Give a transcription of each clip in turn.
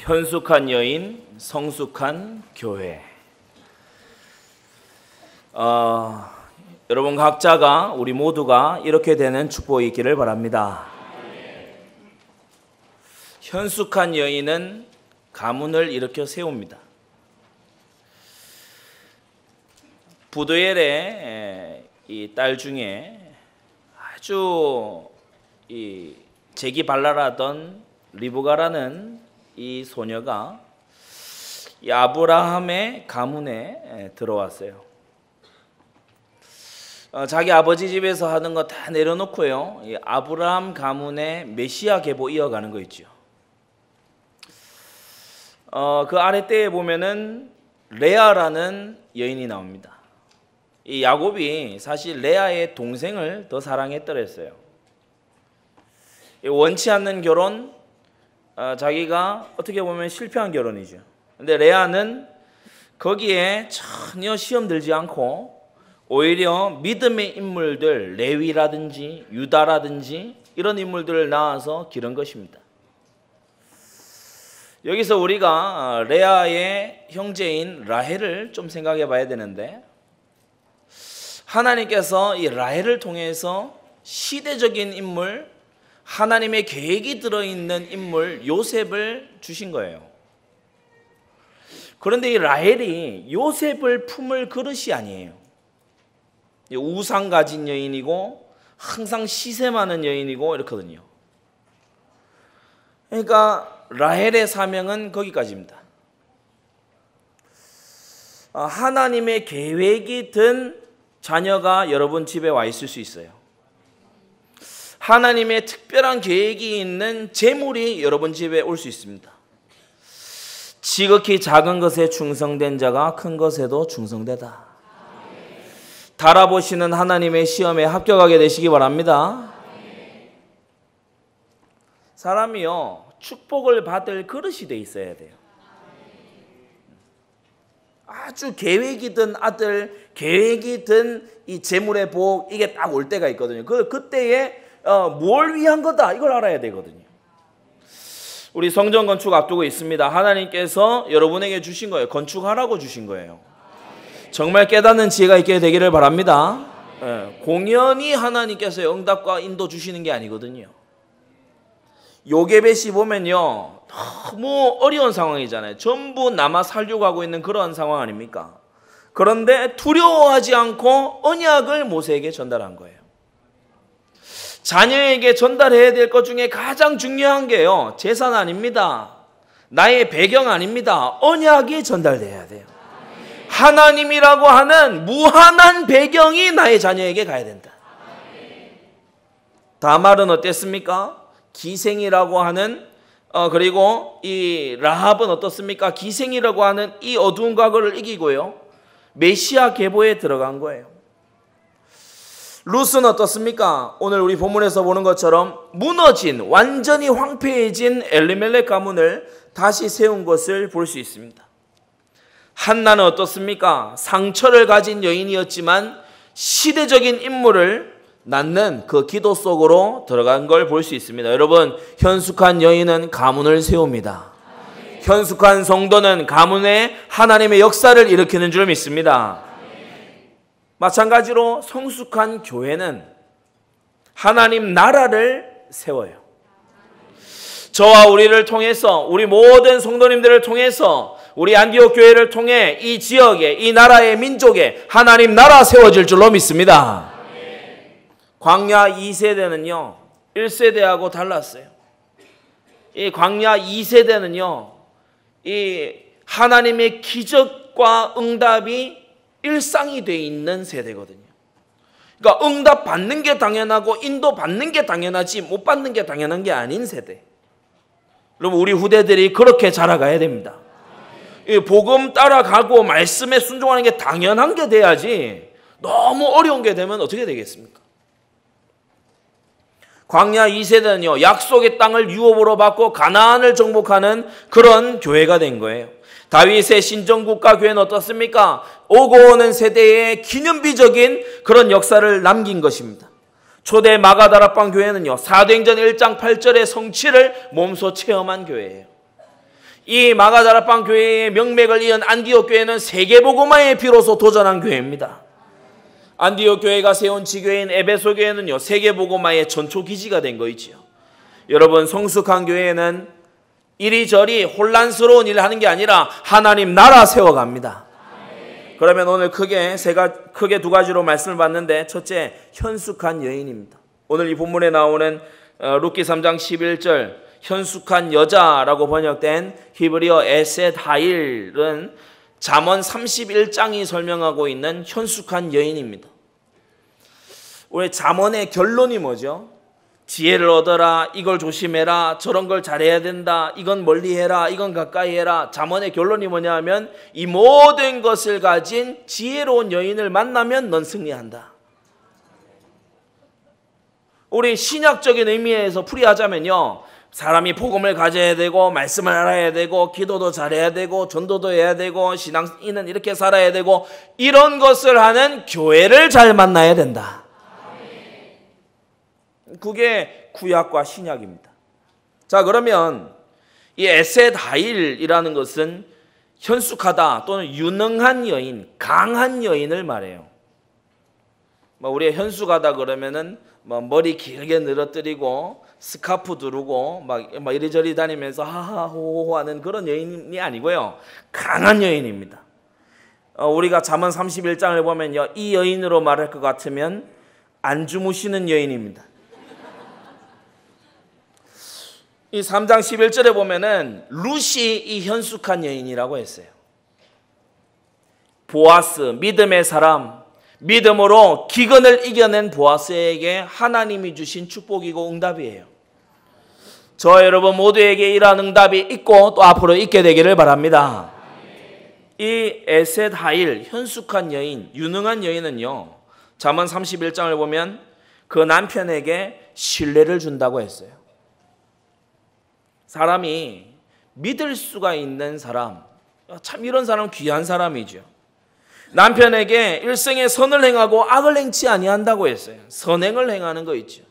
현숙한 여인, 성숙한 교회. 여러분 각자가, 우리 모두가 이렇게 되는 축복이 있기를 바랍니다. 현숙한 여인은 가문을 일으켜 세웁니다. 부두엘의 이 딸 중에 아주 재기발랄하던 리브가라는 이 소녀가 이 아브라함의 가문에 들어왔어요. 자기 아버지 집에서 하는 거 다 내려놓고요, 이 아브라함 가문의 메시아 계보 이어가는 거 있죠. 그 아랫대에 보면은 레아라는 여인이 나옵니다. 이 야곱이 사실 레아의 동생을 더 사랑했더랬어요. 원치 않는 결혼, 자기가 어떻게 보면 실패한 결혼이죠. 근데 레아는 거기에 전혀 시험 들지 않고 오히려 믿음의 인물들, 레위라든지 유다라든지 이런 인물들을 낳아서 기른 것입니다. 여기서 우리가 레아의 형제인 라헬을 좀 생각해 봐야 되는데, 하나님께서 이 라헬을 통해서 시대적인 인물, 하나님의 계획이 들어있는 인물 요셉을 주신 거예요. 그런데 이 라헬이 요셉을 품을 그릇이 아니에요. 우상 가진 여인이고 항상 시세 많은 여인이고 이렇거든요. 그러니까 라헬의 사명은 거기까지입니다. 하나님의 계획이 든 자녀가 여러분 집에 와 있을 수 있어요. 하나님의 특별한 계획이 있는 재물이 여러분 집에 올 수 있습니다. 지극히 작은 것에 충성된 자가 큰 것에도 충성되다. 달아보시는 하나님의 시험에 합격하게 되시기 바랍니다. 사람이요, 축복을 받을 그릇이 돼 있어야 돼요. 아주 계획이 든 아들, 계획이 든 이 재물의 복, 이게 딱 올 때가 있거든요. 그때에 뭘 위한 거다, 이걸 알아야 되거든요. 우리 성전 건축 앞두고 있습니다. 하나님께서 여러분에게 주신 거예요. 건축하라고 주신 거예요. 정말 깨닫는 지혜가 있게 되기를 바랍니다. 공연히 하나님께서 응답과 인도 주시는 게 아니거든요. 요게벳이 보면요, 너무 어려운 상황이잖아요. 전부 남아 살려고 하고 있는 그런 상황 아닙니까? 그런데 두려워하지 않고 언약을 모세에게 전달한 거예요. 자녀에게 전달해야 될 것 중에 가장 중요한 게요, 재산 아닙니다. 나의 배경 아닙니다. 언약이 전달돼야 돼요. 하나님이라고 하는 무한한 배경이 나의 자녀에게 가야 된다. 다말은 어땠습니까? 기생이라고 하는, 그리고 이 라합은 어떻습니까? 기생이라고 하는 이 어두운 과거를 이기고요, 메시아 계보에 들어간 거예요. 룻은 어떻습니까? 오늘 우리 본문에서 보는 것처럼 무너진, 완전히 황폐해진 엘리멜렉 가문을 다시 세운 것을 볼 수 있습니다. 한나는 어떻습니까? 상처를 가진 여인이었지만 시대적인 인물을 낳는 그 기도 속으로 들어간 걸 볼 수 있습니다. 여러분, 현숙한 여인은 가문을 세웁니다. 현숙한 성도는 가문에 하나님의 역사를 일으키는 줄 믿습니다. 마찬가지로 성숙한 교회는 하나님 나라를 세워요. 저와 우리를 통해서, 우리 모든 성도님들을 통해서, 우리 안디옥 교회를 통해 이 지역에, 이 나라의 민족에 하나님 나라 세워질 줄로 믿습니다. 광야 2세대는요 1세대하고 달랐어요. 이 광야 2세대는요 이 하나님의 기적과 응답이 일상이 돼 있는 세대거든요. 그러니까 응답 받는 게 당연하고 인도 받는 게 당연하지 못 받는 게 당연한 게 아닌 세대. 여러분, 우리 후대들이 그렇게 자라가야 됩니다. 이 복음 따라가고 말씀에 순종하는 게 당연한 게 돼야지, 너무 어려운 게 되면 어떻게 되겠습니까? 광야 2세대는요 약속의 땅을 유업으로 받고 가나안을 정복하는 그런 교회가 된 거예요. 다윗의 신정국가 교회는 어떻습니까? 오고 오는 세대의 기념비적인 그런 역사를 남긴 것입니다. 초대 마가다락방 교회는요 사도행전 1장 8절의 성취를 몸소 체험한 교회예요. 이 마가다락방 교회의 명맥을 이은 안디옥 교회는 세계복음화에 비로소 도전한 교회입니다. 안디옥 교회가 세운 지교회인 에베소 교회는요, 세계복음화의 전초기지가 된 거이지요. 여러분, 성숙한 교회는 이리저리 혼란스러운 일을 하는 게 아니라 하나님 나라 세워갑니다. 그러면 오늘 크게 두 가지로 말씀을 받는데, 첫째, 현숙한 여인입니다. 오늘 이 본문에 나오는 룻기 3장 11절 현숙한 여자라고 번역된 히브리어 에셋 하일은 잠언 31장이 설명하고 있는 현숙한 여인입니다. 우리 잠언의 결론이 뭐죠? 지혜를 얻어라, 이걸 조심해라, 저런 걸 잘해야 된다, 이건 멀리해라, 이건 가까이 해라. 잠언의 결론이 뭐냐 하면 이 모든 것을 가진 지혜로운 여인을 만나면 넌 승리한다. 우리 신약적인 의미에서 풀이하자면요, 사람이 복음을 가져야 되고 말씀을 알아야 되고 기도도 잘해야 되고 전도도 해야 되고 신앙인은 이렇게 살아야 되고 이런 것을 하는 교회를 잘 만나야 된다. 그게 구약과 신약입니다. 자, 그러면 이 에셋 하일이라는 것은 현숙하다 또는 유능한 여인, 강한 여인을 말해요. 우리가 현숙하다 그러면은 머리 길게 늘어뜨리고 스카프 두르고 막 이리저리 다니면서 하하호호 하는 그런 여인이 아니고요, 강한 여인입니다. 우리가 잠언 31장을 보면요, 이 여인으로 말할 것 같으면 안 주무시는 여인입니다. 이 3장 11절에 보면은 룻이 이 현숙한 여인이라고 했어요. 보아스, 믿음의 사람, 믿음으로 기근을 이겨낸 보아스에게 하나님이 주신 축복이고 응답이에요. 저 여러분 모두에게 이러한 응답이 있고 또 앞으로 있게 되기를 바랍니다. 이 에셋 하일, 현숙한 여인, 유능한 여인은요, 잠언 31장을 보면 그 남편에게 신뢰를 준다고 했어요. 사람이 믿을 수가 있는 사람, 참 이런 사람은 귀한 사람이죠. 남편에게 일생에 선을 행하고 악을 행치 아니한다고 했어요. 선행을 행하는 거 있죠.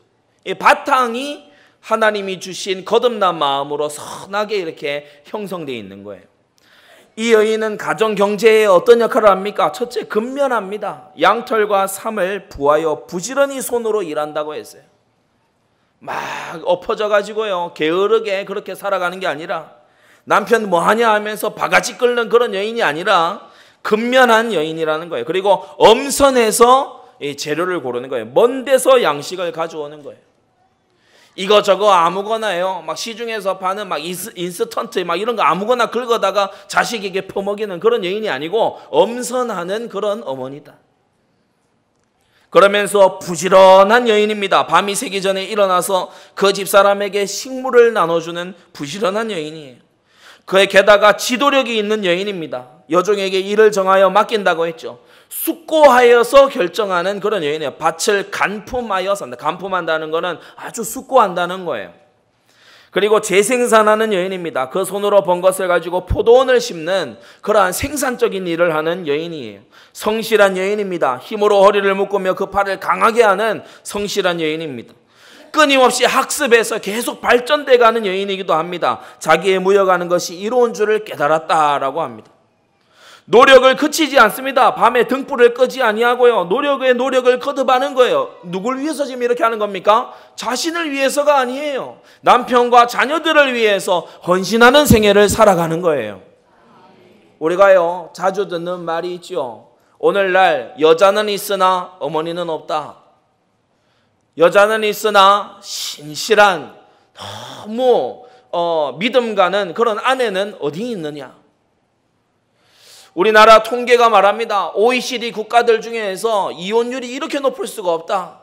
이 바탕이 하나님이 주신 거듭난 마음으로 선하게 이렇게 형성되어 있는 거예요. 이 여인은 가정 경제에 어떤 역할을 합니까? 첫째, 근면합니다. 양털과 삼을 부하여 부지런히 손으로 일한다고 했어요. 막 엎어져 가지고요, 게으르게 그렇게 살아가는 게 아니라, 남편 뭐 하냐 하면서 바가지 끓는 그런 여인이 아니라 근면한 여인이라는 거예요. 그리고 엄선해서 재료를 고르는 거예요. 먼 데서 양식을 가져오는 거예요. 이거 저거 아무거나요, 막 시중에서 파는 막 인스턴트 막 이런 거 아무거나 긁어다가 자식에게 퍼먹이는 그런 여인이 아니고 엄선하는 그런 어머니다. 그러면서 부지런한 여인입니다. 밤이 새기 전에 일어나서 그 집사람에게 식물을 나눠주는 부지런한 여인이에요. 그에 게다가 지도력이 있는 여인입니다. 여종에게 일을 정하여 맡긴다고 했죠. 숙고하여서 결정하는 그런 여인이에요. 밭을 간품하여 산다. 간품한다는 것은 아주 숙고한다는 거예요. 그리고 재생산하는 여인입니다. 그 손으로 번 것을 가지고 포도원을 심는 그러한 생산적인 일을 하는 여인이에요. 성실한 여인입니다. 힘으로 허리를 묶으며 그 팔을 강하게 하는 성실한 여인입니다. 끊임없이 학습해서 계속 발전돼 가는 여인이기도 합니다. 자기의 무역하는 것이 이로운 줄을 깨달았다라고 합니다. 노력을 그치지 않습니다. 밤에 등불을 끄지 아니하고요, 노력을 거듭하는 거예요. 누굴 위해서 지금 이렇게 하는 겁니까? 자신을 위해서가 아니에요. 남편과 자녀들을 위해서 헌신하는 생애를 살아가는 거예요. 우리가요, 자주 듣는 말이 있죠. 오늘날 여자는 있으나 어머니는 없다. 여자는 있으나 신실한 너무 믿음 가는 그런 아내는 어디 있느냐. 우리나라 통계가 말합니다. OECD 국가들 중에서 이혼율이 이렇게 높을 수가 없다.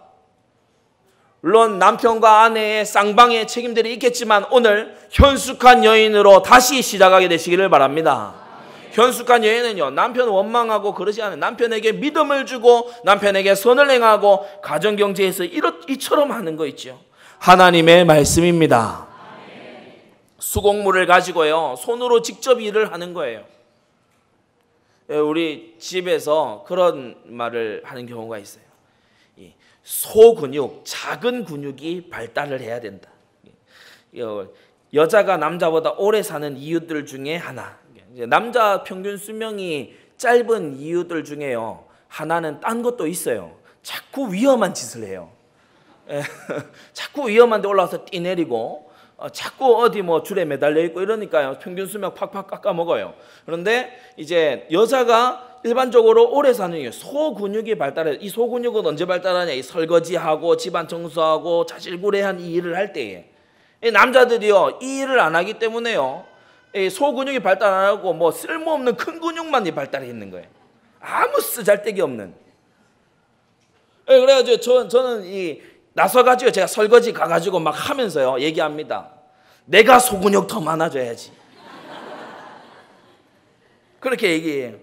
물론 남편과 아내의 쌍방의 책임들이 있겠지만 오늘 현숙한 여인으로 다시 시작하게 되시기를 바랍니다. 현숙한 여인은요, 남편 원망하고 그러지 않아요. 남편에게 믿음을 주고 남편에게 선을 행하고 가정경제에서 이처럼 하는 거 있죠. 하나님의 말씀입니다. 수공물을 가지고요, 손으로 직접 일을 하는 거예요. 우리 집에서 그런 말을 하는 경우가 있어요. 소근육, 작은 근육이 발달을 해야 된다. 여자가 남자보다 오래 사는 이유들 중에 하나. 이제 남자 평균 수명이 짧은 이유들 중에요. 하나는 딴 것도 있어요. 자꾸 위험한 짓을 해요. 자꾸 위험한 데 올라와서 뛰내리고 자꾸 어디 뭐 줄에 매달려 있고 이러니까요. 평균 수명 팍팍 깎아 먹어요. 그런데 이제 여자가 일반적으로 오래 사는 이유, 소근육이 발달해. 이 소근육은 언제 발달하냐? 이 설거지하고 집안 청소하고 자질구레한 이 일을 할 때에. 이 남자들이요, 이 일을 안 하기 때문에요, 이 소근육이 발달 안 하고 뭐 쓸모없는 큰 근육만 발달해 있는 거예요. 아무 쓰잘데기 없는. 그래가지고 저는 이 나서가지고 제가 설거지 가가지고 막 하면서요 얘기합니다. 내가 소근육 더 많아져야지. 그렇게 얘기해요.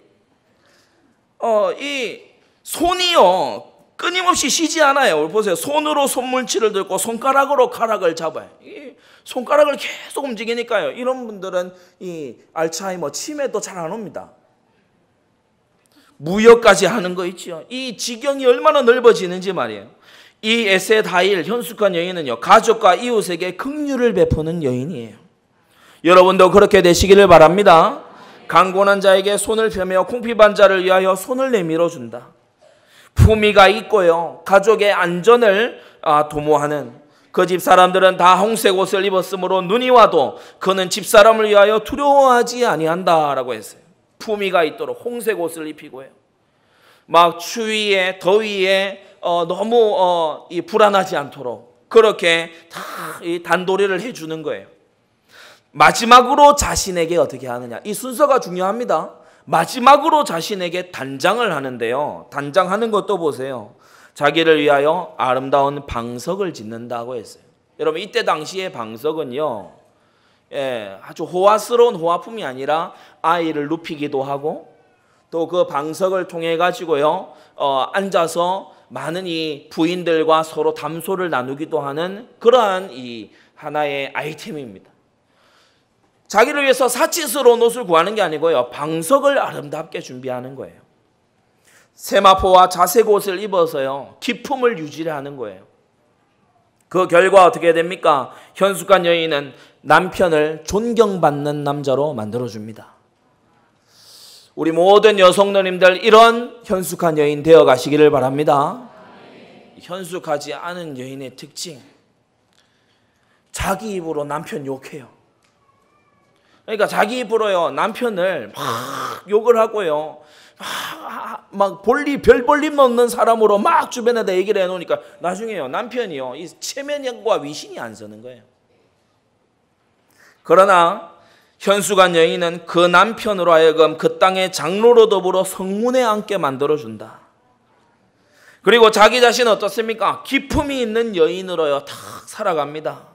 이 손이요 끊임없이 쉬지 않아요. 보세요. 손으로 손물치를 들고 손가락으로 가락을 잡아요. 이 손가락을 계속 움직이니까요. 이런 분들은 이 알츠하이머, 치매도 잘 안 옵니다. 무역까지 하는 거 있죠. 이 지경이 얼마나 넓어지는지 말이에요. 이 에셋 하일, 현숙한 여인은요, 가족과 이웃에게 긍휼을 베푸는 여인이에요. 여러분도 그렇게 되시기를 바랍니다. 강곤한 자에게 손을 펴며 궁핍한 자를 위하여 손을 내밀어 준다. 품위가 있고요, 가족의 안전을 도모하는 그 집 사람들은 다 홍색 옷을 입었으므로 눈이 와도 그는 집사람을 위하여 두려워하지 아니한다라고 했어요. 품위가 있도록 홍색 옷을 입히고요, 막 추위에 더위에 너무 불안하지 않도록 그렇게 다 이 단도리를 해주는 거예요. 마지막으로 자신에게 어떻게 하느냐, 이 순서가 중요합니다. 마지막으로 자신에게 단장을 하는데요, 단장하는 것도 보세요. 자기를 위하여 아름다운 방석을 짓는다고 했어요. 여러분, 이때 당시의 방석은요, 아주 호화스러운 호화품이 아니라 아이를 눕히기도 하고 또 그 방석을 통해 가지고요, 앉아서 많은 이 부인들과 서로 담소를 나누기도 하는 그러한 이 하나의 아이템입니다. 자기를 위해서 사치스러운 옷을 구하는 게 아니고요, 방석을 아름답게 준비하는 거예요. 세마포와 자색 옷을 입어서요, 기품을 유지하는 거예요. 그 결과 어떻게 됩니까? 현숙한 여인은 남편을 존경받는 남자로 만들어줍니다. 우리 모든 여성노님들 이런 현숙한 여인 되어 가시기를 바랍니다. 현숙하지 않은 여인의 특징, 자기 입으로 남편 욕해요. 그러니까 자기 입으로요, 남편을 막 욕을 하고요, 막 별 볼림 없는 사람으로 막 주변에다 얘기를 해놓으니까 나중에요, 남편이요, 이 체면과 위신이 안 서는 거예요. 그러나 현숙한 여인은 그 남편으로 하여금 그 땅의 장로로 더불어 성문에 앉게 만들어준다. 그리고 자기 자신은 어떻습니까? 기품이 있는 여인으로요 탁 살아갑니다.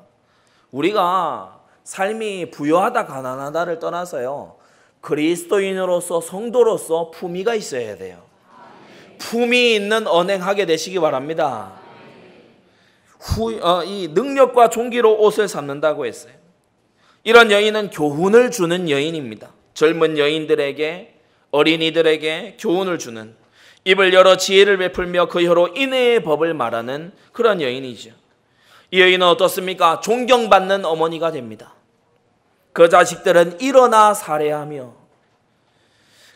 우리가 삶이 부유하다 가난하다를 떠나서요, 그리스도인으로서 성도로서 품위가 있어야 돼요. 품위 있는 언행하게 되시기 바랍니다. 이 능력과 종기로 옷을 삼는다고 했어요. 이런 여인은 교훈을 주는 여인입니다. 젊은 여인들에게, 어린이들에게 교훈을 주는, 입을 열어 지혜를 베풀며 그 혀로 인애의 법을 말하는 그런 여인이죠. 이 여인은 어떻습니까? 존경받는 어머니가 됩니다. 그 자식들은 일어나 살해하며,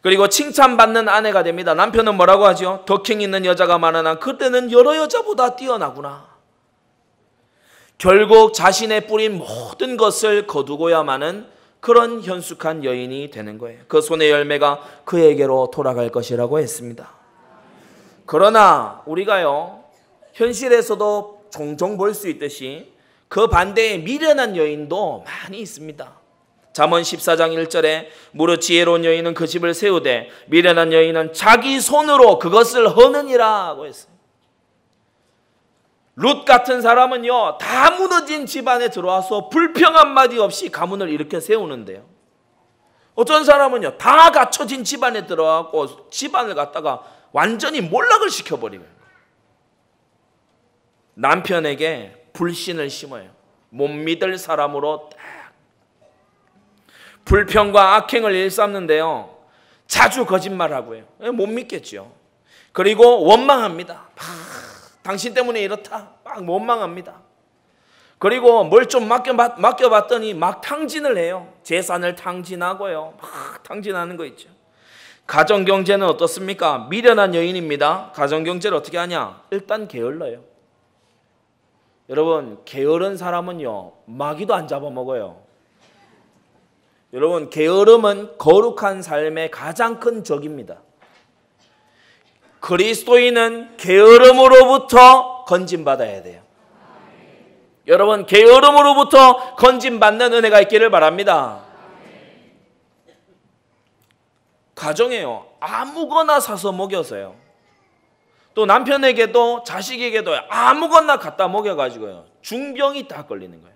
그리고 칭찬받는 아내가 됩니다. 남편은 뭐라고 하죠? 덕행 있는 여자가 많으나 그때는 여러 여자보다 뛰어나구나. 결국 자신의 뿌린 모든 것을 거두고야만은 그런 현숙한 여인이 되는 거예요. 그 손의 열매가 그에게로 돌아갈 것이라고 했습니다. 그러나 우리가요, 현실에서도 종종 볼 수 있듯이 그 반대에 미련한 여인도 많이 있습니다. 잠언 14장 1절에 무릇 지혜로운 여인은 그 집을 세우되 미련한 여인은 자기 손으로 그것을 허느니라 하고 했어요. 룻 같은 사람은요, 다 무너진 집안에 들어와서 불평 한마디 없이 가문을 일으켜 세우는데요, 어떤 사람은요, 다 갖춰진 집안에 들어가고 집안을 갖다가 완전히 몰락을 시켜버리는 거예요. 남편에게 불신을 심어요. 못 믿을 사람으로 딱 불평과 악행을 일삼는데요, 자주 거짓말하고요, 못 믿겠죠. 그리고 원망합니다. 당신 때문에 이렇다, 막 원망합니다. 그리고 뭘 좀 맡겨봤더니 막 탕진을 해요. 재산을 탕진하고요. 막 탕진하는 거 있죠. 가정경제는 어떻습니까? 미련한 여인입니다. 가정경제를 어떻게 하냐? 일단 게을러요. 여러분, 게으른 사람은요, 마귀도 안 잡아먹어요. 여러분, 게으름은 거룩한 삶의 가장 큰 적입니다. 그리스도인은 게으름으로부터 건진받아야 돼요. 여러분, 게으름으로부터 건진받는 은혜가 있기를 바랍니다. 가정에요, 아무거나 사서 먹여서요. 또 남편에게도 자식에게도 아무거나 갖다 먹여가지고요, 중병이 다 걸리는 거예요.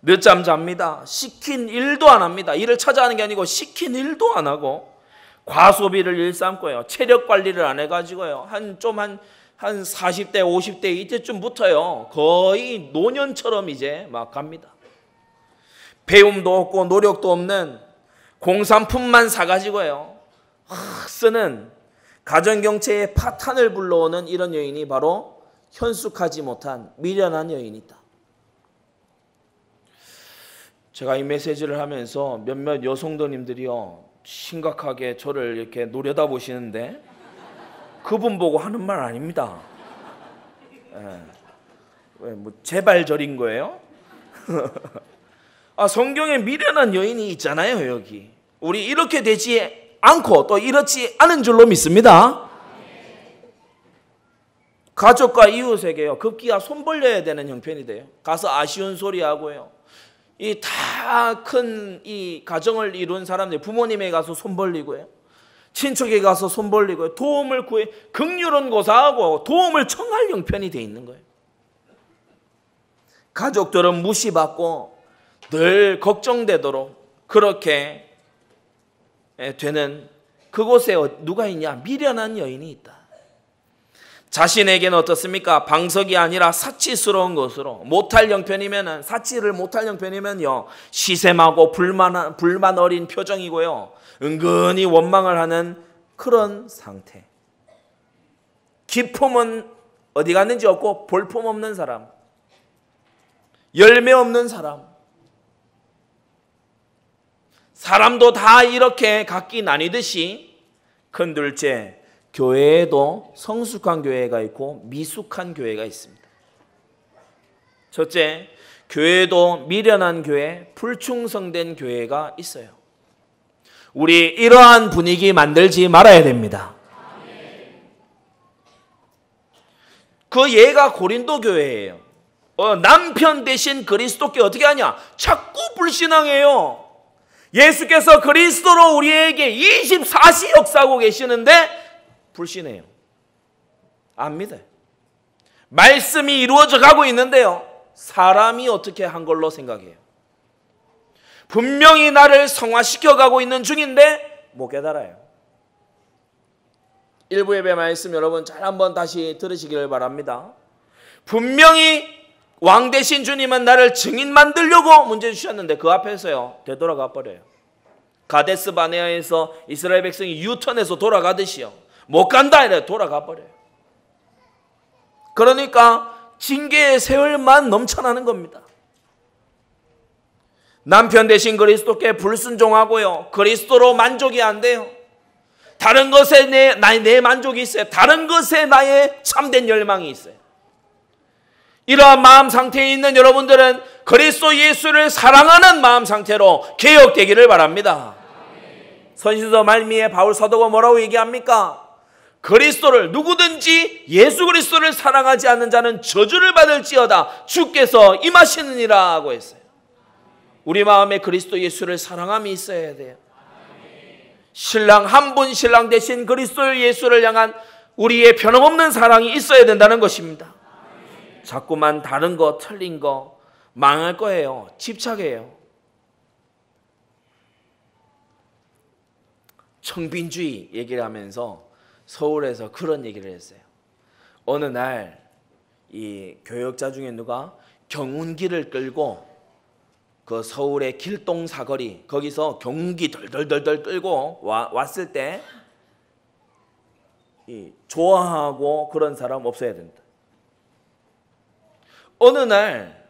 늦잠 잡니다. 시킨 일도 안 합니다. 일을 찾아하는 게 아니고 시킨 일도 안 하고, 과소비를 일삼고요, 체력 관리를 안 해가지고요, 한 40대 50대 이때쯤부터요 거의 노년처럼 이제 막 갑니다. 배움도 없고 노력도 없는 공산품만 사가지고요 쓰는 가정경제의 파탄을 불러오는 이런 여인이 바로 현숙하지 못한 미련한 여인이다. 제가 이 메시지를 하면서 몇몇 여성도님들이요 심각하게 저를 이렇게 노려다보시는데, 그분 보고 하는 말 아닙니다. 왜 뭐 제발저린 거예요? 성경에 미련한 여인이 있잖아요. 여기 우리 이렇게 되지 않고 또 이렇지 않은 줄로 믿습니다. 가족과 이웃에게요 급기야 손 벌려야 되는 형편이 돼요. 가서 아쉬운 소리 하고요, 이 다 큰 이 가정을 이룬 사람들 부모님에 가서 손 벌리고요, 친척에 가서 손 벌리고 도움을 구해 긍휼은 고사하고 도움을 청할 형편이 돼 있는 거예요. 가족들은 무시받고 늘 걱정되도록 그렇게 되는 그곳에 누가 있냐? 미련한 여인이 있다. 자신에게는 어떻습니까? 방석이 아니라 사치스러운 것으로 못할 형편이면은, 사치를 못할 형편이면요 시샘하고 불만 어린 표정이고요, 은근히 원망을 하는 그런 상태. 기품은 어디 갔는지 없고 볼품 없는 사람, 열매 없는 사람. 사람도 다 이렇게 각기 나뉘듯이 큰 둘째, 교회에도 성숙한 교회가 있고 미숙한 교회가 있습니다. 첫째, 교회에도 미련한 교회, 불충성된 교회가 있어요. 우리 이러한 분위기 만들지 말아야 됩니다. 그 예가 고린도 교회예요. 남편 대신 그리스도께 어떻게 하냐? 자꾸 불신앙해요. 예수께서 그리스도로 우리에게 24시 역사하고 계시는데 불신해요. 안 믿어요. 말씀이 이루어져 가고 있는데요, 사람이 어떻게 한 걸로 생각해요. 분명히 나를 성화시켜 가고 있는 중인데 못 깨달아요. 일부 예배 말씀 여러분 잘 한번 다시 들으시기를 바랍니다. 분명히 왕 대신 주님은 나를 증인 만들려고 문제 주셨는데 그 앞에서요 되돌아가 버려요. 가데스 바네아에서 이스라엘 백성이 유턴해서 돌아가듯이요, 못 간다 이래 돌아가 버려요. 그러니까 징계의 세월만 넘쳐나는 겁니다. 남편 대신 그리스도께 불순종하고요, 그리스도로 만족이 안 돼요. 다른 것에 내 만족이 있어요. 다른 것에 나의 참된 열망이 있어요. 이러한 마음 상태에 있는 여러분들은 그리스도 예수를 사랑하는 마음 상태로 개혁되기를 바랍니다. 선지서 말미에 바울 사도가 뭐라고 얘기합니까? 그리스도를, 누구든지 예수 그리스도를 사랑하지 않는 자는 저주를 받을지어다 주께서 임하시느니라 하고 했어요. 우리 마음에 그리스도 예수를 사랑함이 있어야 돼요. 신랑 한 분, 신랑 대신 그리스도 예수를 향한 우리의 변함없는 사랑이 있어야 된다는 것입니다. 자꾸만 다른 거 틀린 거 망할 거예요. 집착해요. 청빈주의 얘기를 하면서 서울에서 그런 얘기를 했어요. 어느 날 이 교역자 중에 누가 경운기를 끌고 그 서울의 길동 사거리 거기서 경운기 덜덜덜덜 끌고 왔을 때 좋아하고 그런 사람 없어야 된다. 어느 날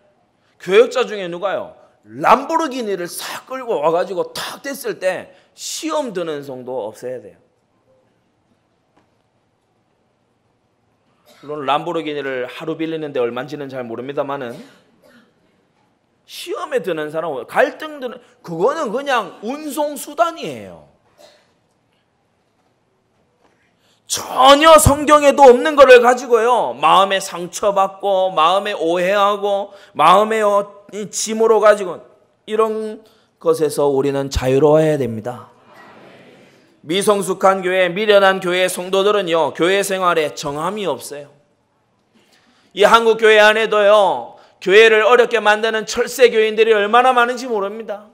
교역자 중에 누가요? 람보르기니를 싹 끌고 와가지고 탁 됐을 때 시험 드는 성도 없어야 돼요. 물론 람보르기니를 하루 빌리는데 얼마인지는 잘 모릅니다만은 시험에 드는 사람, 갈등 드는, 그거는 그냥 운송수단이에요. 전혀 성경에도 없는 것을 가지고요, 마음에 상처받고 마음에 오해하고 마음에 짐으로 가지고, 이런 것에서 우리는 자유로워야 됩니다. 미성숙한 교회, 미련한 교회 성도들은요, 교회 생활에 정함이 없어요. 이 한국 교회 안에도요, 교회를 어렵게 만드는 철새 교인들이 얼마나 많은지 모릅니다.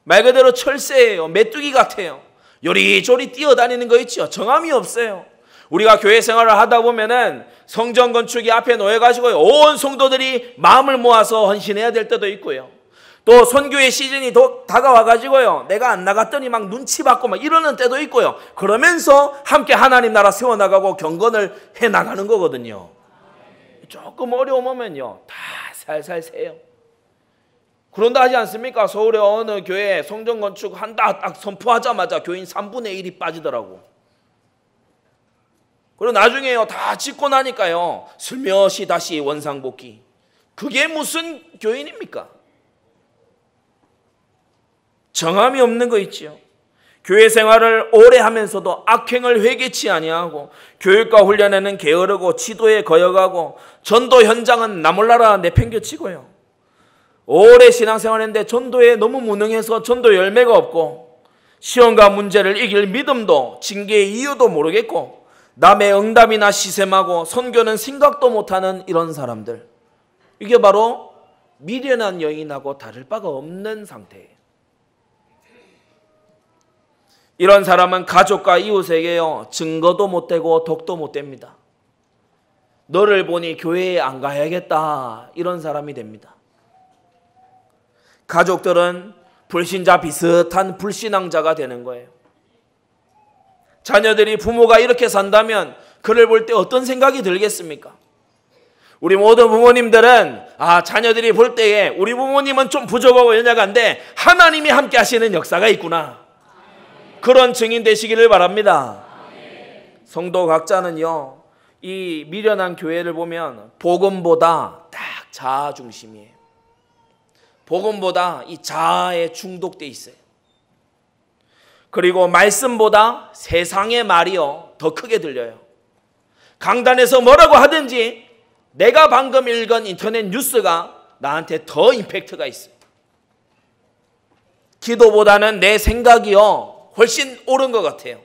말 그대로 철새예요. 메뚜기 같아요. 요리조리 뛰어다니는 거 있죠. 정함이 없어요. 우리가 교회 생활을 하다 보면은 성전 건축이 앞에 놓여가지고 온 성도들이 마음을 모아서 헌신해야 될 때도 있고요. 또 선교의 시즌이 다가와가지고요, 내가 안 나갔더니 막 눈치 받고 막 이러는 때도 있고요. 그러면서 함께 하나님 나라 세워나가고 경건을 해나가는 거거든요. 조금 어려우면요, 다 살살 세요. 그런다 하지 않습니까? 서울의 어느 교회 성전 건축 한다 딱 선포하자마자 교인 3분의 1이 빠지더라고. 그리고 나중에요, 다 짓고 나니까요, 슬며시 다시 원상복귀. 그게 무슨 교인입니까? 정함이 없는 거 있지요. 교회 생활을 오래 하면서도 악행을 회개치 아니하고 교육과 훈련에는 게으르고 지도에 거역하고 전도 현장은 나몰라라 내팽겨치고요. 오래 신앙생활했는데 전도에 너무 무능해서 전도 열매가 없고 시험과 문제를 이길 믿음도 징계의 이유도 모르겠고 남의 응답이나 시샘하고 선교는 생각도 못하는 이런 사람들, 이게 바로 미련한 여인하고 다를 바가 없는 상태예요. 이런 사람은 가족과 이웃에게요, 증거도 못 되고 덕도 못 됩니다. 너를 보니 교회에 안 가야겠다, 이런 사람이 됩니다. 가족들은 불신자 비슷한 불신앙자가 되는 거예요. 자녀들이 부모가 이렇게 산다면 그를 볼 때 어떤 생각이 들겠습니까? 우리 모든 부모님들은 자녀들이 볼 때에 우리 부모님은 좀 부족하고 연약한데 하나님이 함께 하시는 역사가 있구나, 그런 증인 되시기를 바랍니다. 성도 각자는요, 이 미련한 교회를 보면 복음보다 딱 자아 중심이에요. 복음보다 이 자아에 중독돼 있어요. 그리고 말씀보다 세상의 말이요, 더 크게 들려요. 강단에서 뭐라고 하든지 내가 방금 읽은 인터넷 뉴스가 나한테 더 임팩트가 있어요. 기도보다는 내 생각이요, 훨씬 옳은 것 같아요.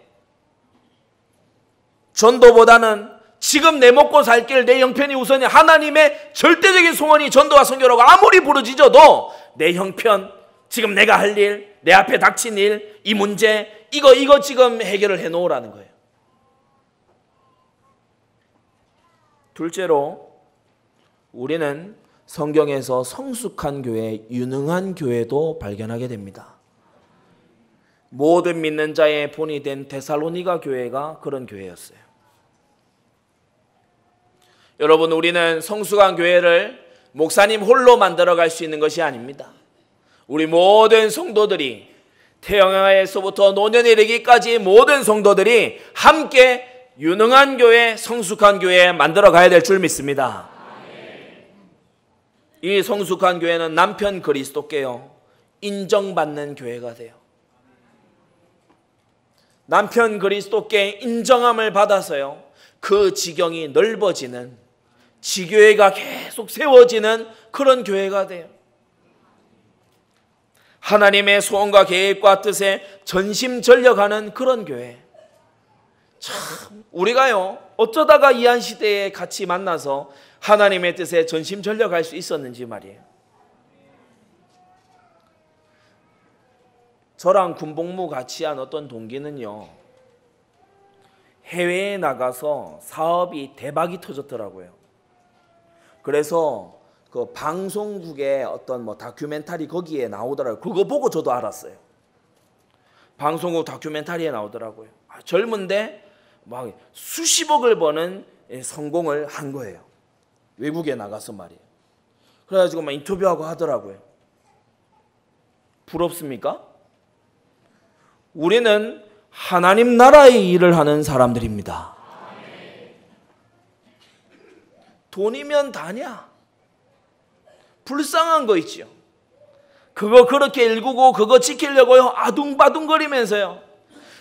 전도보다는 지금 내 먹고 살 길, 내 형편이 우선이, 하나님의 절대적인 소원이 전도와 선교라고 아무리 부르짖어도 내 형편, 지금 내가 할 일, 내 앞에 닥친 일, 이 문제, 이거 지금 해결을 해놓으라는 거예요. 둘째로, 우리는 성경에서 성숙한 교회, 유능한 교회도 발견하게 됩니다. 모든 믿는 자의 본이 된 데살로니가 교회가 그런 교회였어요. 여러분, 우리는 성숙한 교회를 목사님 홀로 만들어갈 수 있는 것이 아닙니다. 우리 모든 성도들이, 태영아에서부터 노년에 이르기까지 모든 성도들이 함께 유능한 교회, 성숙한 교회 만들어가야 될 줄 믿습니다. 이 성숙한 교회는 남편 그리스도께요, 인정받는 교회가 돼요. 남편 그리스도께 인정함을 받아서요, 그 지경이 넓어지는, 지교회가 계속 세워지는 그런 교회가 돼요. 하나님의 소원과 계획과 뜻에 전심전력하는 그런 교회. 참, 우리가요, 어쩌다가 이 한 시대에 같이 만나서 하나님의 뜻에 전심전력할 수 있었는지 말이에요. 저랑 군복무 같이 한 어떤 동기는요, 해외에 나가서 사업이 대박이 터졌더라고요. 그래서 그 방송국의 어떤 다큐멘터리 거기에 나오더라고요. 그거 보고 저도 알았어요. 방송국 다큐멘터리에 나오더라고요. 젊은데 막 수십억을 버는 성공을 한 거예요. 외국에 나가서 말이에요. 그래가지고 막 인터뷰하고 하더라고요. 부럽습니까? 우리는 하나님 나라의 일을 하는 사람들입니다. 돈이면 다냐? 불쌍한 거 있죠. 그거 그렇게 일구고 그거 지키려고요 아둥바둥거리면서요.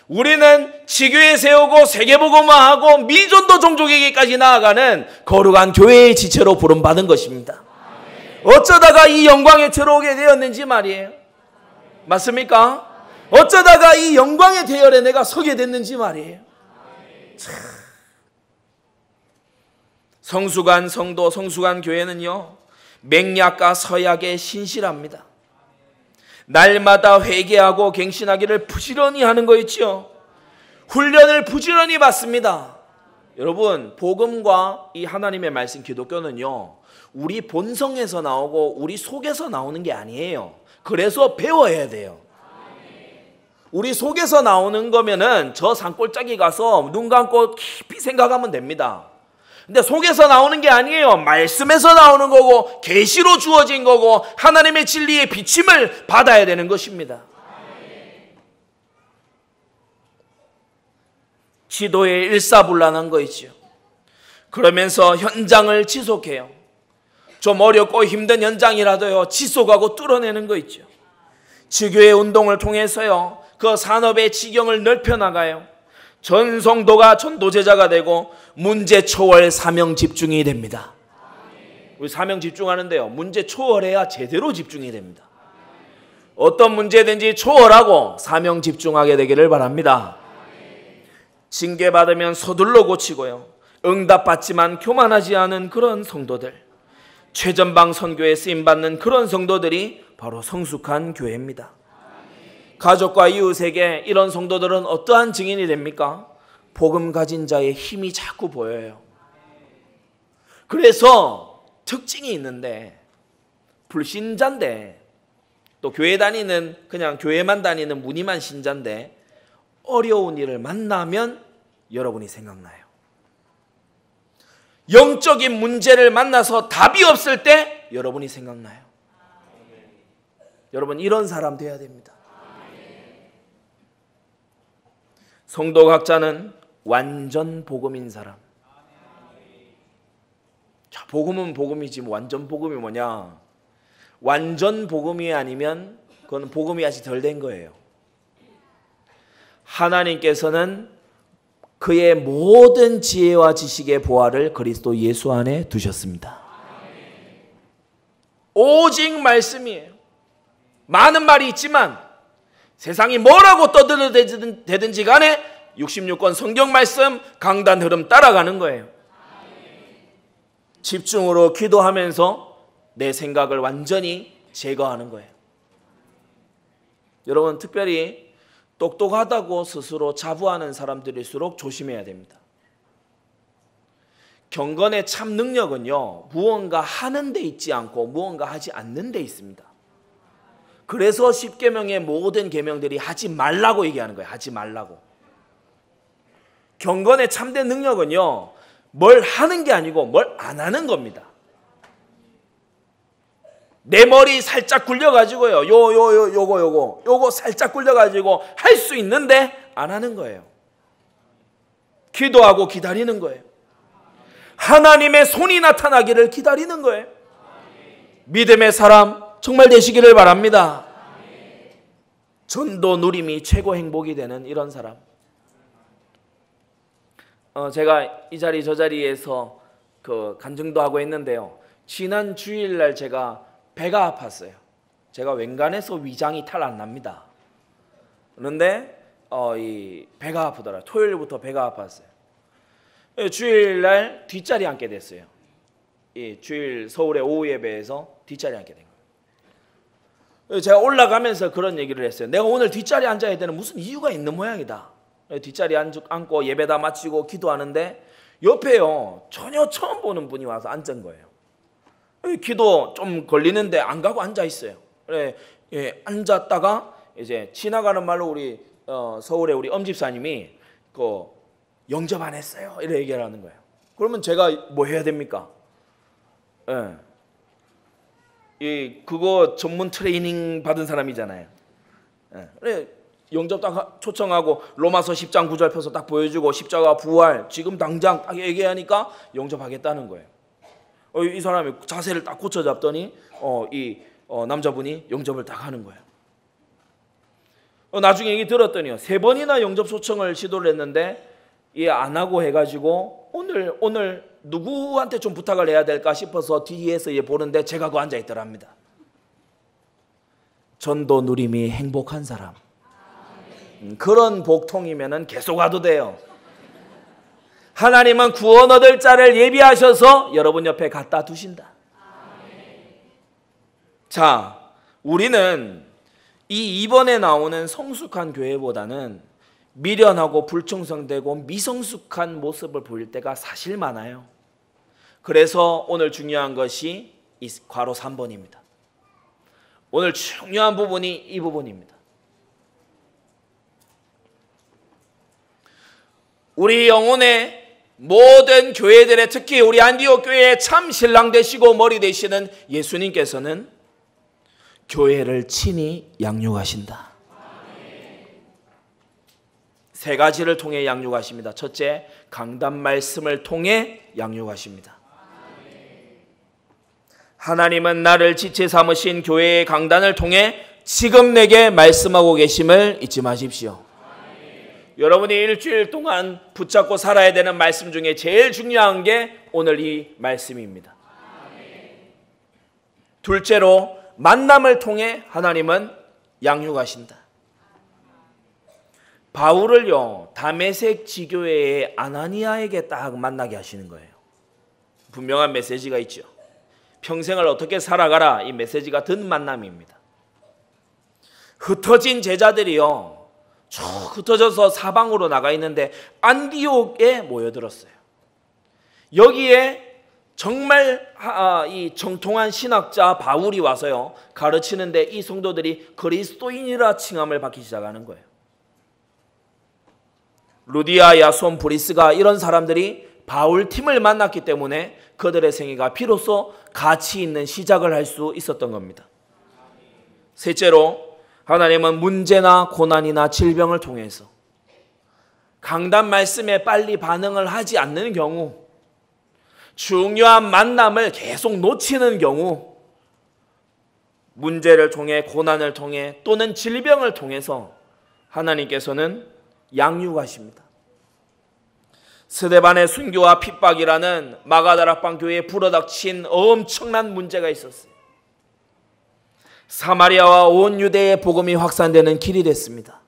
우리는 지교회 세우고 세계복음화하고 미전도 종족에게까지 나아가는 거룩한 교회의 지체로 부름받은 것입니다. 어쩌다가 이 영광에 들어오게 되었는지 말이에요. 맞습니까? 어쩌다가 이 영광의 대열에 내가 서게 됐는지 말이에요. 참. 성수관 성도, 성수관 교회는요, 맹약과 서약에 신실합니다. 날마다 회개하고 갱신하기를 부지런히 하는 거 있죠. 훈련을 부지런히 받습니다. 여러분, 복음과 이 하나님의 말씀 기독교는요, 우리 본성에서 나오고 우리 속에서 나오는 게 아니에요. 그래서 배워야 돼요. 우리 속에서 나오는 거면은 저 산골짜기 가서 눈 감고 깊이 생각하면 됩니다. 근데 속에서 나오는 게 아니에요. 말씀에서 나오는 거고 계시로 주어진 거고 하나님의 진리의 비침을 받아야 되는 것입니다. 지도에 일사불란한 거 있죠. 그러면서 현장을 지속해요. 좀 어렵고 힘든 현장이라도요, 지속하고 뚫어내는 거 있죠. 지교회 운동을 통해서요, 그 산업의 지경을 넓혀나가요. 전 성도가 전도제자가 되고 문제 초월 사명 집중이 됩니다. 우리 사명 집중하는데요, 문제 초월해야 제대로 집중이 됩니다. 어떤 문제든지 초월하고 사명 집중하게 되기를 바랍니다. 징계받으면 서둘러 고치고요, 응답받지만 교만하지 않은 그런 성도들, 최전방 선교에 쓰임받는 그런 성도들이 바로 성숙한 교회입니다. 가족과 이웃에게 이런 성도들은 어떠한 증인이 됩니까? 복음 가진 자의 힘이 자꾸 보여요. 그래서 특징이 있는데, 불신자인데 또 교회 다니는, 그냥 교회만 다니는 무늬만 신자인데 어려운 일을 만나면 여러분이 생각나요. 영적인 문제를 만나서 답이 없을 때 여러분이 생각나요. 여러분, 이런 사람 돼야 됩니다. 성도 각자는 완전 복음인 사람. 자, 복음은 복음이지 완전 복음이 뭐냐? 완전 복음이 아니면 그건 복음이 아직 덜 된 거예요. 하나님께서는 그의 모든 지혜와 지식의 보화를 그리스도 예수 안에 두셨습니다. 오직 말씀이에요. 많은 말이 있지만 세상이 뭐라고 떠들어대든지 간에 66권 성경 말씀 강단 흐름 따라가는 거예요. 집중으로 기도하면서 내 생각을 완전히 제거하는 거예요. 여러분, 특별히 똑똑하다고 스스로 자부하는 사람들일수록 조심해야 됩니다. 경건의 참 능력은요, 무언가 하는 데 있지 않고 무언가 하지 않는 데 있습니다. 그래서 십계명의 모든 계명들이 하지 말라고 얘기하는 거예요. 하지 말라고. 경건의 참된 능력은요, 뭘 하는 게 아니고 뭘 안 하는 겁니다. 내 머리 살짝 굴려가지고요, 요거 살짝 굴려가지고 할 수 있는데 안 하는 거예요. 기도하고 기다리는 거예요. 하나님의 손이 나타나기를 기다리는 거예요. 믿음의 사람 정말 되시기를 바랍니다. 전도 누림이 최고 행복이 되는 이런 사람. 제가 이 자리 저 자리에서 그 간증도 하고 했는데요, 지난 주일날 제가 배가 아팠어요. 제가 웬간해서 위장이 탈 안 납니다. 그런데 이 배가 아프더라고요. 토요일부터 배가 아팠어요. 주일날 뒷자리 앉게 됐어요. 이 주일 서울의 오후 예배에서 뒷자리 앉게 된 거예요. 제가 올라가면서 그런 얘기를 했어요. 내가 오늘 뒷자리 앉아야 되는 무슨 이유가 있는 모양이다. 뒷자리 앉고 예배 다 마치고 기도하는데 옆에요, 전혀 처음 보는 분이 와서 앉은 거예요. 기도 좀 걸리는데 안 가고 앉아 있어요. 그래, 앉았다가 이제 지나가는 말로 우리 서울의 우리 엄집사님이 영접 안 했어요, 이래 얘기를 하는 거예요. 그러면 제가 뭐 해야 됩니까? 그거 전문 트레이닝 받은 사람이잖아요. 그래, 영접 딱 초청하고 로마서 10장 9절 펴서 딱 보여주고 십자가 부활 지금 당장 딱 얘기하니까 영접하겠다는 거예요. 이 사람이 자세를 딱 고쳐 잡더니 남자분이 영접을 딱 하는 거예요. 나중에 얘기 들었더니요, 3번이나 영접 초청을 시도를 했는데 안 하고 해가지고 오늘 누구한테 좀 부탁을 해야 될까 싶어서 뒤에서 보는데 제가 그 앉아 있더랍니다. 전도 누림이 행복한 사람. 그런 복통이면은 계속 와도 돼요. 하나님은 구원 얻을 자를 예비하셔서 여러분 옆에 갖다 두신다. 자, 우리는 이 2번에 나오는 성숙한 교회보다는 미련하고 불충성되고 미성숙한 모습을 보일 때가 사실 많아요. 그래서 오늘 중요한 것이 이 괄호 3번입니다. 오늘 중요한 부분이 이 부분입니다. 우리 영혼의 모든 교회들의, 특히 우리 안디옥 교회의 참 신랑 되시고 머리 되시는 예수님께서는 교회를 친히 양육하신다. 3가지를 통해 양육하십니다. 첫째, 강단 말씀을 통해 양육하십니다. 하나님은 나를 지체 삼으신 교회의 강단을 통해 지금 내게 말씀하고 계심을 잊지 마십시오. 여러분이 일주일 동안 붙잡고 살아야 되는 말씀 중에 제일 중요한 게 오늘 이 말씀입니다. 둘째로, 만남을 통해 하나님은 양육하신다. 바울을요, 다메섹 지교회의 아나니아에게 딱 만나게 하시는 거예요. 분명한 메시지가 있죠. 평생을 어떻게 살아가라, 이 메시지가 든 만남입니다. 흩어진 제자들이요, 쭉 흩어져서 사방으로 나가 있는데 안디옥에 모여들었어요. 여기에 정말 이 정통한 신학자 바울이 와서요, 가르치는데 이 성도들이 그리스도인이라 칭함을 받기 시작하는 거예요. 루디아, 야손, 브리스가 이런 사람들이 바울 팀을 만났기 때문에 그들의 생애가 비로소 가치 있는 시작을 할 수 있었던 겁니다. 셋째로, 하나님은 문제나 고난이나 질병을 통해서 강단 말씀에 빨리 반응을 하지 않는 경우, 중요한 만남을 계속 놓치는 경우, 문제를 통해, 고난을 통해, 또는 질병을 통해서 하나님께서는 양육하십니다. 스데반의 순교와 핍박이라는 마가다락방 교회에 불어닥친 엄청난 문제가 있었어요. 사마리아와 온 유대의 복음이 확산되는 길이 됐습니다.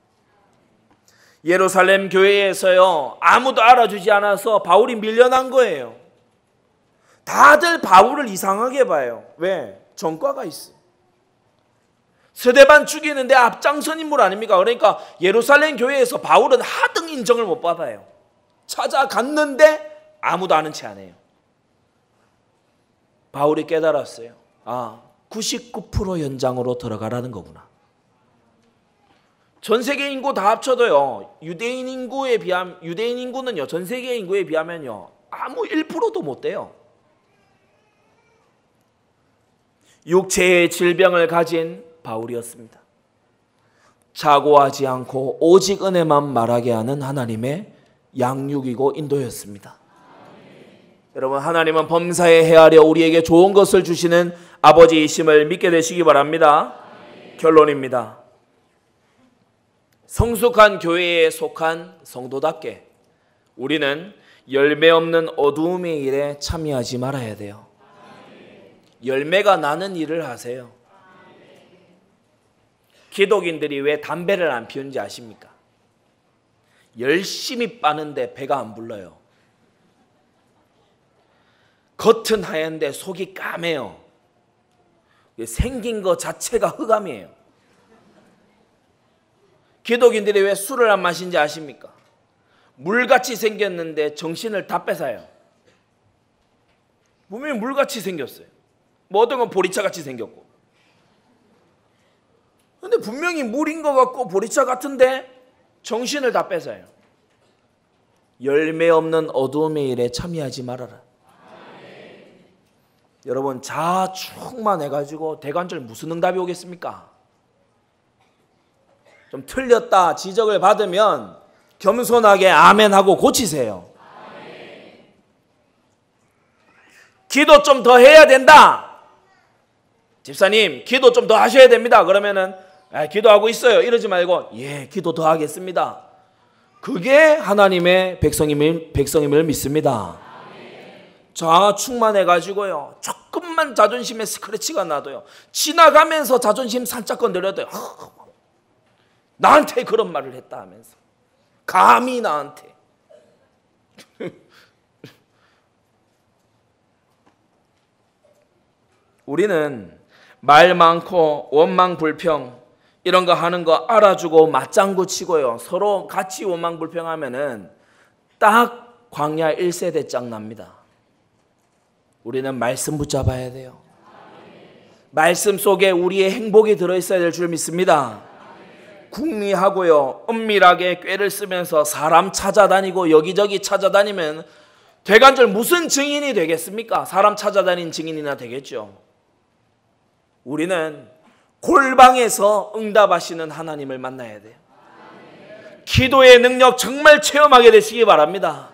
예루살렘 교회에서요, 아무도 알아주지 않아서 바울이 밀려난 거예요. 다들 바울을 이상하게 봐요. 왜? 전과가 있어요. 스데반 죽이는데 앞장선 인물 아닙니까? 그러니까 예루살렘 교회에서 바울은 하등 인정을 못 받아요. 찾아갔는데 아무도 아는 체 안 해요. 바울이 깨달았어요. 99% 연장으로 들어가라는 거구나. 전 세계 인구 다 합쳐도요, 유대인 인구는요, 전 세계 인구에 비하면요, 아무 1%도 못 돼요. 육체의 질병을 가진 바울이었습니다. 자고하지 않고 오직 은혜만 말하게 하는 하나님의 양육이고 인도였습니다. 여러분, 하나님은 범사에 헤아려 우리에게 좋은 것을 주시는 아버지이심을 믿게 되시기 바랍니다. 결론입니다. 성숙한 교회에 속한 성도답게 우리는 열매 없는 어두움의 일에 참여하지 말아야 돼요. 열매가 나는 일을 하세요. 기독인들이 왜 담배를 안 피우는지 아십니까? 열심히 빠는데 배가 안 불러요. 겉은 하얀데 속이 까매요. 생긴 것 자체가 흑암이에요. 기독인들이 왜 술을 안 마시는지 아십니까? 물같이 생겼는데 정신을 다 뺏어요. 분명히 물같이 생겼어요. 뭐 어떤 건 보리차같이 생겼고. 근데 분명히 물인 것 같고 보리차 같은데 정신을 다 뺏어요. 열매 없는 어두움의 일에 참여하지 말아라. 여러분 자충만 해가지고 대관절 무슨 응답이 오겠습니까? 좀 틀렸다 지적을 받으면 겸손하게 아멘하고 고치세요. 기도 좀 더 해야 된다. 집사님 기도 좀 더 하셔야 됩니다. 그러면은 기도하고 있어요. 이러지 말고 예 기도 더 하겠습니다. 그게 하나님의 백성임을 믿습니다. 자 충만해가지고요 조금만 자존심에 스크래치가 나도요 지나가면서 자존심 살짝 건드려도요 나한테 그런 말을 했다 하면서 감히 나한테 우리는 말 많고 원망 불평 이런 거 하는 거 알아주고 맞장구 치고요 서로 같이 원망 불평하면은 딱 광야 1세대 짱 납니다. 우리는 말씀 붙잡아야 돼요. 말씀 속에 우리의 행복이 들어있어야 될 줄 믿습니다. 궁리하고요 은밀하게 꾀를 쓰면서 사람 찾아다니고 여기저기 찾아다니면 대관절 무슨 증인이 되겠습니까? 사람 찾아다닌 증인이나 되겠죠. 우리는 골방에서 응답하시는 하나님을 만나야 돼요. 기도의 능력 정말 체험하게 되시기 바랍니다.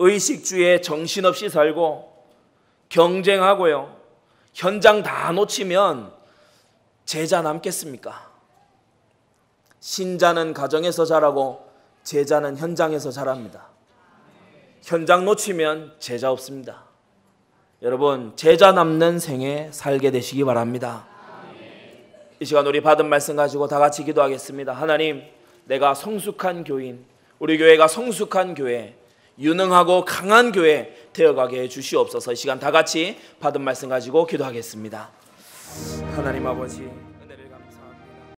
의식주에 정신없이 살고 경쟁하고요 현장 다 놓치면 제자 남겠습니까? 신자는 가정에서 자라고 제자는 현장에서 자랍니다. 현장 놓치면 제자 없습니다. 여러분 제자 남는 생에 살게 되시기 바랍니다. 이 시간 우리 받은 말씀 가지고 다 같이 기도하겠습니다. 하나님 내가 성숙한 교인 우리 교회가 성숙한 교회 유능하고 강한 교회 되어가게 해주시옵소서. 이 시간 다 같이 받은 말씀 가지고 기도하겠습니다. 하나님 아버지